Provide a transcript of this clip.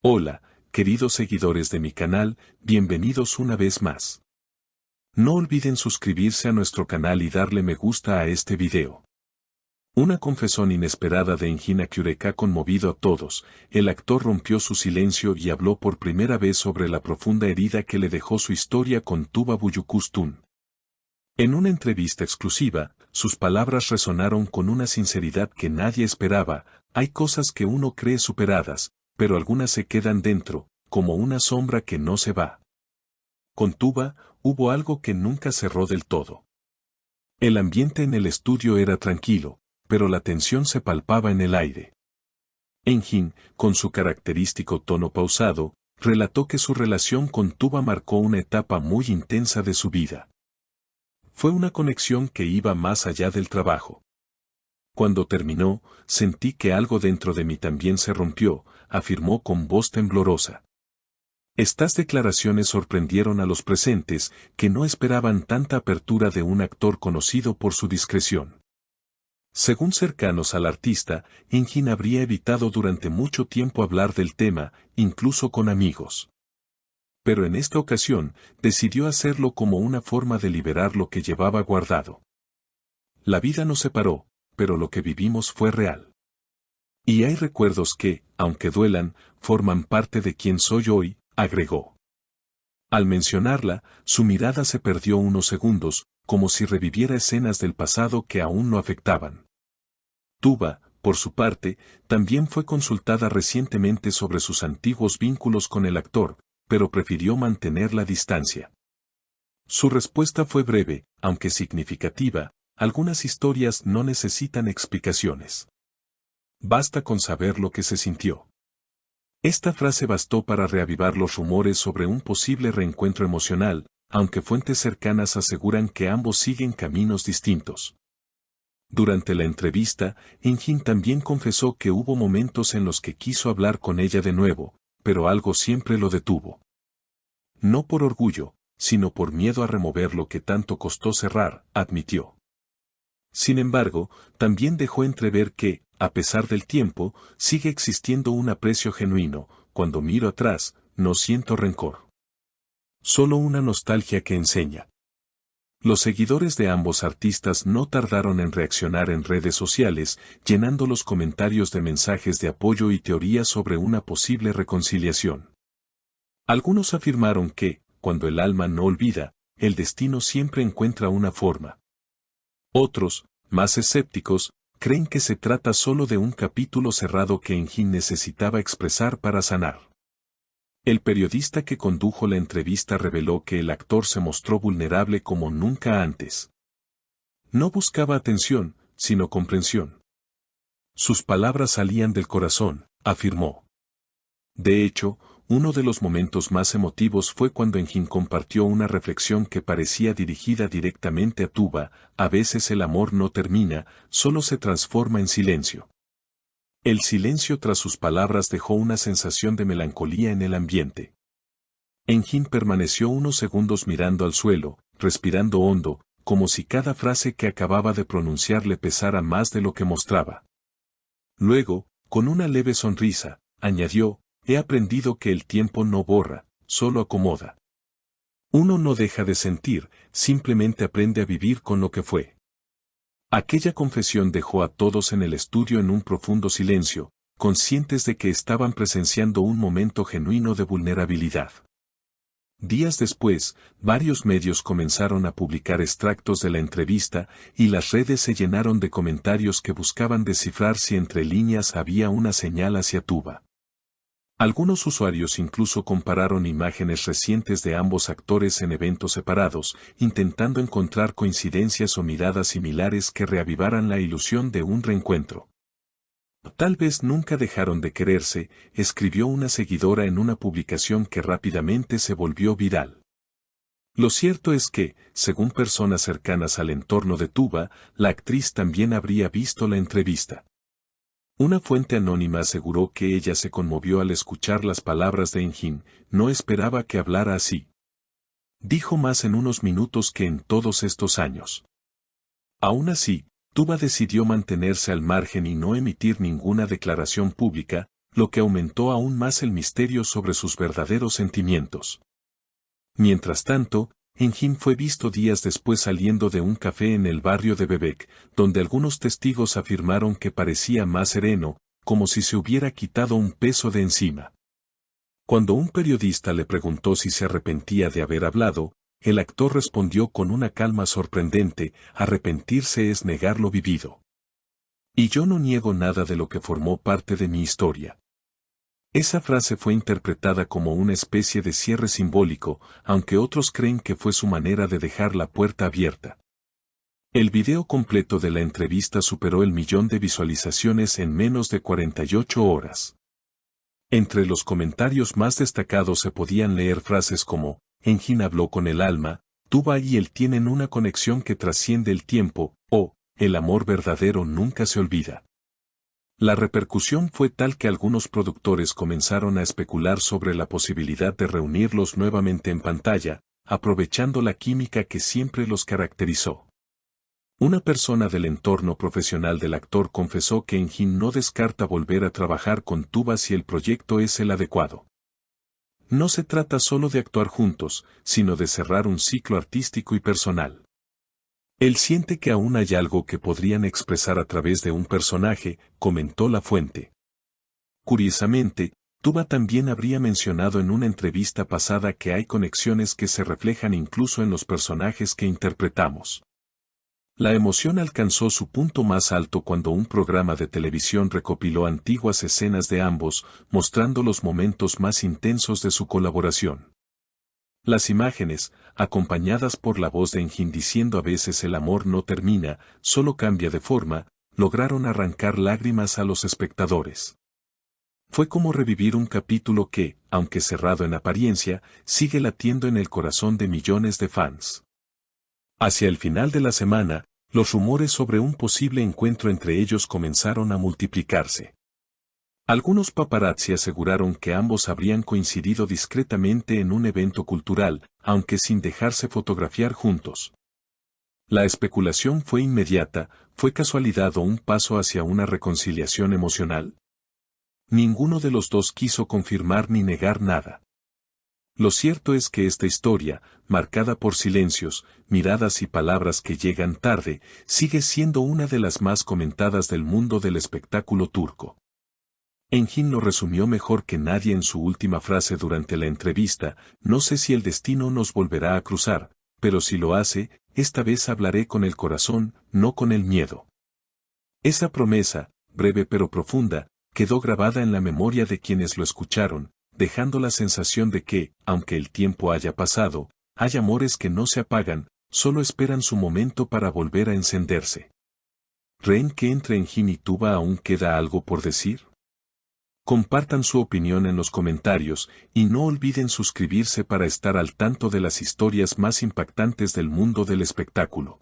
Hola, queridos seguidores de mi canal, bienvenidos una vez más. No olviden suscribirse a nuestro canal y darle me gusta a este video. Una confesión inesperada de Engin Akyurek ha conmovido a todos. El actor rompió su silencio y habló por primera vez sobre la profunda herida que le dejó su historia con Tuba Büyüküstün. En una entrevista exclusiva, sus palabras resonaron con una sinceridad que nadie esperaba. Hay cosas que uno cree superadas, pero algunas se quedan dentro, como una sombra que no se va. Con Tuba, hubo algo que nunca cerró del todo. El ambiente en el estudio era tranquilo, pero la tensión se palpaba en el aire. Engin, con su característico tono pausado, relató que su relación con Tuba marcó una etapa muy intensa de su vida. Fue una conexión que iba más allá del trabajo. Cuando terminó, sentí que algo dentro de mí también se rompió, afirmó con voz temblorosa. Estas declaraciones sorprendieron a los presentes, que no esperaban tanta apertura de un actor conocido por su discreción. Según cercanos al artista, Engin habría evitado durante mucho tiempo hablar del tema, incluso con amigos. Pero en esta ocasión, decidió hacerlo como una forma de liberar lo que llevaba guardado. La vida nos separó, pero lo que vivimos fue real. Y hay recuerdos que, aunque duelan, forman parte de quien soy hoy, agregó. Al mencionarla, su mirada se perdió unos segundos, como si reviviera escenas del pasado que aún no afectaban. Tuba, por su parte, también fue consultada recientemente sobre sus antiguos vínculos con el actor, pero prefirió mantener la distancia. Su respuesta fue breve, aunque significativa. Algunas historias no necesitan explicaciones. Basta con saber lo que se sintió. Esta frase bastó para reavivar los rumores sobre un posible reencuentro emocional, aunque fuentes cercanas aseguran que ambos siguen caminos distintos. Durante la entrevista, Engin también confesó que hubo momentos en los que quiso hablar con ella de nuevo, pero algo siempre lo detuvo. No por orgullo, sino por miedo a remover lo que tanto costó cerrar, admitió. Sin embargo, también dejó entrever que, a pesar del tiempo, sigue existiendo un aprecio genuino. Cuando miro atrás, no siento rencor. Solo una nostalgia que enseña. Los seguidores de ambos artistas no tardaron en reaccionar en redes sociales, llenando los comentarios de mensajes de apoyo y teorías sobre una posible reconciliación. Algunos afirmaron que, cuando el alma no olvida, el destino siempre encuentra una forma. Otros, más escépticos, creen que se trata solo de un capítulo cerrado que Engin necesitaba expresar para sanar. El periodista que condujo la entrevista reveló que el actor se mostró vulnerable como nunca antes. No buscaba atención, sino comprensión. Sus palabras salían del corazón, afirmó. De hecho, uno de los momentos más emotivos fue cuando Engin compartió una reflexión que parecía dirigida directamente a Tuba. A veces el amor no termina, solo se transforma en silencio. El silencio tras sus palabras dejó una sensación de melancolía en el ambiente. Engin permaneció unos segundos mirando al suelo, respirando hondo, como si cada frase que acababa de pronunciar le pesara más de lo que mostraba. Luego, con una leve sonrisa, añadió: he aprendido que el tiempo no borra, solo acomoda. Uno no deja de sentir, simplemente aprende a vivir con lo que fue. Aquella confesión dejó a todos en el estudio en un profundo silencio, conscientes de que estaban presenciando un momento genuino de vulnerabilidad. Días después, varios medios comenzaron a publicar extractos de la entrevista, y las redes se llenaron de comentarios que buscaban descifrar si entre líneas había una señal hacia Tuba. Algunos usuarios incluso compararon imágenes recientes de ambos actores en eventos separados, intentando encontrar coincidencias o miradas similares que reavivaran la ilusión de un reencuentro. Tal vez nunca dejaron de quererse, escribió una seguidora en una publicación que rápidamente se volvió viral. Lo cierto es que, según personas cercanas al entorno de Tuba, la actriz también habría visto la entrevista. Una fuente anónima aseguró que ella se conmovió al escuchar las palabras de Engin. No esperaba que hablara así. Dijo más en unos minutos que en todos estos años. Aún así, Tuba decidió mantenerse al margen y no emitir ninguna declaración pública, lo que aumentó aún más el misterio sobre sus verdaderos sentimientos. Mientras tanto, Engin fue visto días después saliendo de un café en el barrio de Bebek, donde algunos testigos afirmaron que parecía más sereno, como si se hubiera quitado un peso de encima. Cuando un periodista le preguntó si se arrepentía de haber hablado, el actor respondió con una calma sorprendente: arrepentirse es negar lo vivido. Y yo no niego nada de lo que formó parte de mi historia. Esa frase fue interpretada como una especie de cierre simbólico, aunque otros creen que fue su manera de dejar la puerta abierta. El video completo de la entrevista superó el 1.000.000 de visualizaciones en menos de 48 horas. Entre los comentarios más destacados se podían leer frases como: Engin habló con el alma, Tuba y él tienen una conexión que trasciende el tiempo, o el amor verdadero nunca se olvida. La repercusión fue tal que algunos productores comenzaron a especular sobre la posibilidad de reunirlos nuevamente en pantalla, aprovechando la química que siempre los caracterizó. Una persona del entorno profesional del actor confesó que Engin no descarta volver a trabajar con Tuba si el proyecto es el adecuado. No se trata solo de actuar juntos, sino de cerrar un ciclo artístico y personal. Él siente que aún hay algo que podrían expresar a través de un personaje, comentó la fuente. Curiosamente, Tuba también habría mencionado en una entrevista pasada que hay conexiones que se reflejan incluso en los personajes que interpretamos. La emoción alcanzó su punto más alto cuando un programa de televisión recopiló antiguas escenas de ambos, mostrando los momentos más intensos de su colaboración. Las imágenes, acompañadas por la voz de Engin diciendo a veces el amor no termina, solo cambia de forma, lograron arrancar lágrimas a los espectadores. Fue como revivir un capítulo que, aunque cerrado en apariencia, sigue latiendo en el corazón de millones de fans. Hacia el final de la semana, los rumores sobre un posible encuentro entre ellos comenzaron a multiplicarse. Algunos paparazzi aseguraron que ambos habrían coincidido discretamente en un evento cultural, aunque sin dejarse fotografiar juntos. La especulación fue inmediata: ¿fue casualidad o un paso hacia una reconciliación emocional? Ninguno de los dos quiso confirmar ni negar nada. Lo cierto es que esta historia, marcada por silencios, miradas y palabras que llegan tarde, sigue siendo una de las más comentadas del mundo del espectáculo turco. Engin lo resumió mejor que nadie en su última frase durante la entrevista: no sé si el destino nos volverá a cruzar, pero si lo hace, esta vez hablaré con el corazón, no con el miedo. Esa promesa, breve pero profunda, quedó grabada en la memoria de quienes lo escucharon, dejando la sensación de que, aunque el tiempo haya pasado, hay amores que no se apagan, solo esperan su momento para volver a encenderse. ¿Creen que entre Engin y Tuba aún queda algo por decir? Compartan su opinión en los comentarios, y no olviden suscribirse para estar al tanto de las historias más impactantes del mundo del espectáculo.